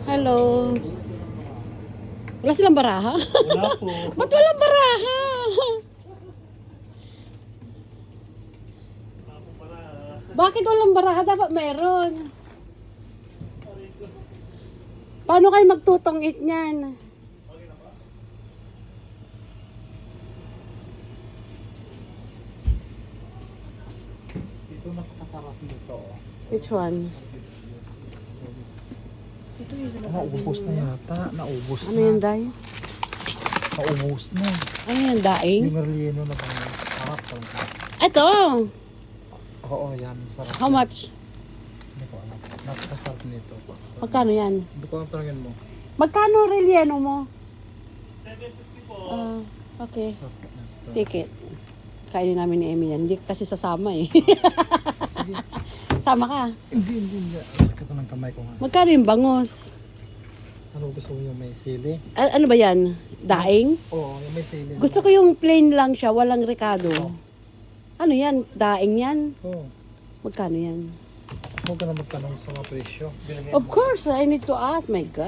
Hello. Wala silang baraha? Wala po. Ba't walang baraha? Bakit walang baraha? Dapat meron. Paano kayo magtutong-it niyan? Ito nakakasarap nito. Which one? Naubos na yata. Naubos Ano na. yung day? Naubos na. Ano yung daing? Yung relleno na bang sarap. Ito! Oo, yan. Sarap. How much? Hindi ko alam. Nakakasarap nito. Magkano yan? Hindi ko alam talagang mo. Magkano relleno mo? 750 po. Okay. Sarap nito. Ticket. Kainin namin ni Emmy yan. Hindi kasi sasama eh. Sige. Sama ka. Hindi. Sakit ng kamay ko nga. Magkano yung bangos? Ano gusto mo yung may sili? Ano ba yan? Daing? Oo, yung may sili. Gusto ko yung plain lang siya, walang rekado. Ano yan? Daing yan? Oo. Magkano yan? Huwag ka na magtanong sa mga presyo. Bilhin Of course, I need to ask. My God.